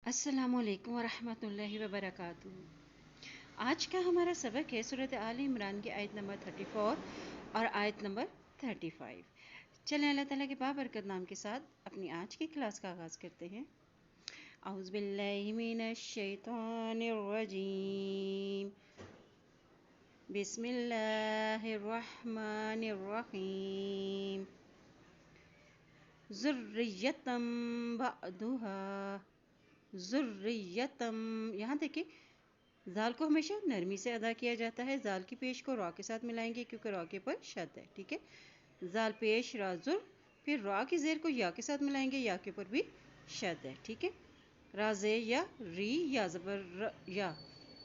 अस्सलाम वालेकुम वरहमतुल्लाहि वबरकातुहू। आज का हमारा सबक है सूरत आल इमरान की आयत नंबर 34 और आयत नंबर 35। चलें अल्लाह ताला के बाबरकत नाम के साथ अपनी आज की क्लास का आगाज़ करते हैं। औज़ु बिल्लाहि मिनश शैतानिर रजीम, बिस्मिल्लाहिर रहमानिर रहीम। ज़ुर्रियतम बअदुहा, ज़ुर्रियतम। यहाँ देखिए, ज़ाल को हमेशा नरमी से अदा किया जाता है। ज़ाल की पेश को रॉ के साथ मिलाएंगे क्योंकि रॉ के ऊपर शद है। ठीक है, ज़ाल पेश रा ज़ुर, फिर रॉ की ज़ेर को या के साथ मिलाएंगे, या के ऊपर भी शद है। ठीक है, राज़े या री या ज़बर या,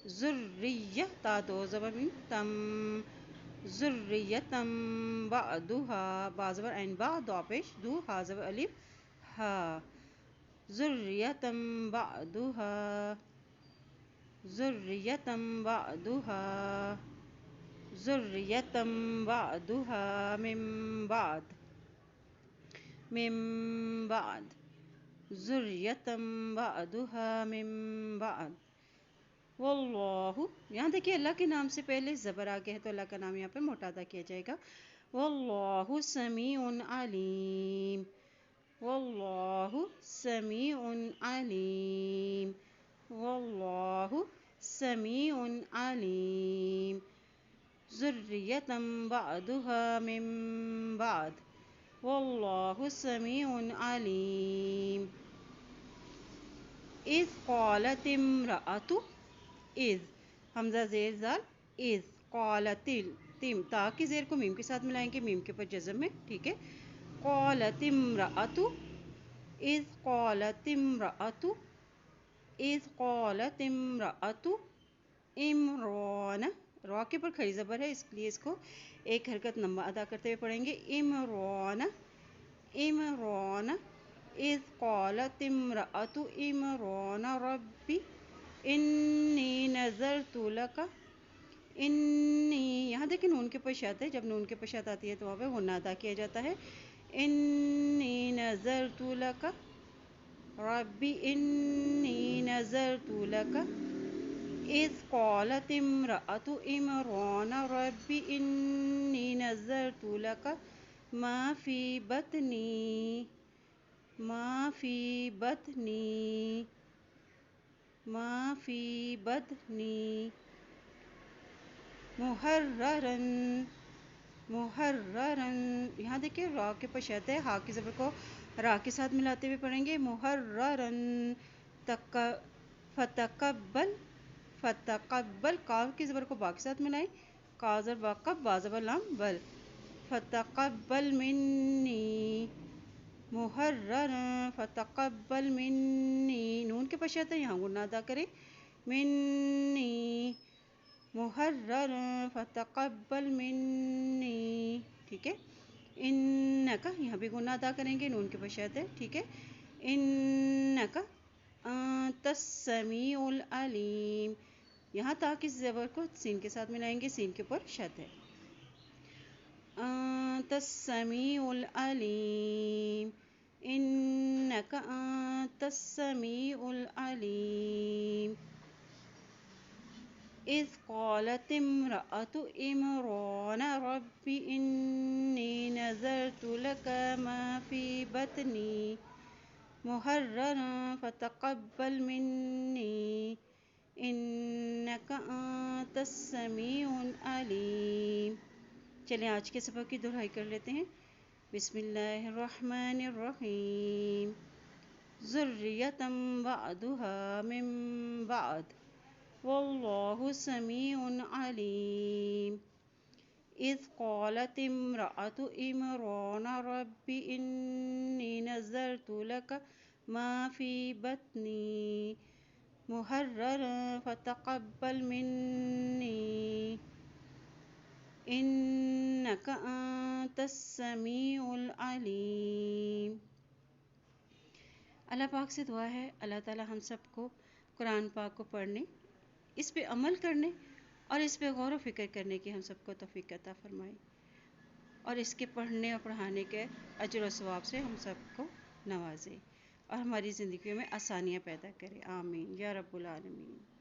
ज़ुर्रिया ता दो ज़बर मिन तम, ज़ुर्रियतम बअदुहा, बा ज़बर ऐन बा, दो पेश दू, हा ज़बर अलिफ हा, ज़ुर्रियतम बअदुहा, ज़ुर्रियतम बअदुहा, ज़ुर्रियतम बअदुहा मिन बाद, मिन बाद, ज़ुर्रियतम बअदुहा मिन बाद। वल्लाहु, यहाँ देखिए अल्लाह के नाम से पहले ज़बर आ गया है तो अल्लाह का नाम यहाँ पे मोटा अदा किया जाएगा। वल्लाहु समीउन अलीम, वल्लाहु समीउन अलीम, वल्लाहु समीउन अलीम, ज़ुर्रियतम बअदुहा मिन बाद, वल्लाहु समीउन अलीम। इज़ क़ालत इम्रअतु, इज़ हमज़ा ज़ेर ज़ाल, इज़ क़ालतिल, तिम ता की ज़ेर को मीम के साथ मिलाएंगे, मीम के ऊपर जज़म में। ठीक है, क़ालत इम्रअतु, इज़ क़ालत इम्रअतु, इज़ क़ालत इम्रअतु इमरान, रॉ के ऊपर खड़ी ज़बर है इसलिए इसको एक हरकत लंबा अदा करते हुए पढ़ेंगे। इमरान, इमरान, इज़ क़ालत इम्रअतु इमरान रब्बी इन्नी नज़रतु लका, इन्नी, यहाँ देखिए नून के ऊपर शद है। जब नून के ऊपर शद आती है तो वहाँ पे गुन्ना अदा किया जाता है। इन्नी नज़रतु लका रब्बी इन्नी नज़रतु लका, इज़ क़ालत इम्रअतु इमरान रब्बी इन्नी नज़रतु लका मा फ़ी बतनी, मा फ़ी बतनी, मा फ़ी बतनी मुहर्ररन, मुहर्ररन। यहाँ देखिए रा के ऊपर शद है, हा की ज़बर को रा के साथ मिलाते हुए पढ़ेंगे। मुहर्ररन तक, फतकब्बल, फतकब्बल, काफ की ज़बर को बा के साथ मिलाएं, का ज़बर बा कब, बा ज़बर लाम बल, फतकब्बल मिन्नी मुहर्ररन, फतकब्बल मिन्नी, नून के ऊपर शद है, यहाँ गुन्ना अदा करें। मिन्नी मुहर्ररन फतकब्बल मिन्नी। ठीक है, इन्नका, यहाँ भी गुन्ना अदा करेंगे, नून के ऊपर शद है। ठीक है, इन्नका अंतस समीउल अलीम, यहाँ ता की ज़बर को सीन के साथ मिलाएंगे, सीन के ऊपर शद है। अंतस समीउल अलीम, इन्नका अंतस समीउल अलीम। इज़ क़ालत इम्रअतु इमरान रब्बी इन्नी नज़रतु लका मा फ़ी बतनी मुहर्ररन फतक़ब्बल मिन्नी इन्नका अंतस समीउल अलीम। चलें आज के सबक की दोहराई कर लेते हैं। बिस्मिल्लाहिर रहमानिर रहीम। ज़ुर्रियतम बअदुहा मिन बाद, वल्लाहु समीउन अलीम। इज़ क़ालत इम्रअतु इमरान रब्बी इन्नी नज़रतु लका मा फ़ी बतनी मुहर्ररन फतक़ब्बल मिन्नी इन्नका अंतस समीउल अलीम। अल्लाह पाक से दुआ है अल्लाह ताला हम सबको कुरान पाक को पढ़ने, इस पे अमल करने और इस पे गौर व फिक्र करने की हम सबको तौफीक अता फरमाए, और इसके पढ़ने और पढ़ाने के अजर व सवाब से हम सबको नवाजे। اور ہماری زندگیوں میں آسانیاں پیدا کرے. آمین یا رب العالمین.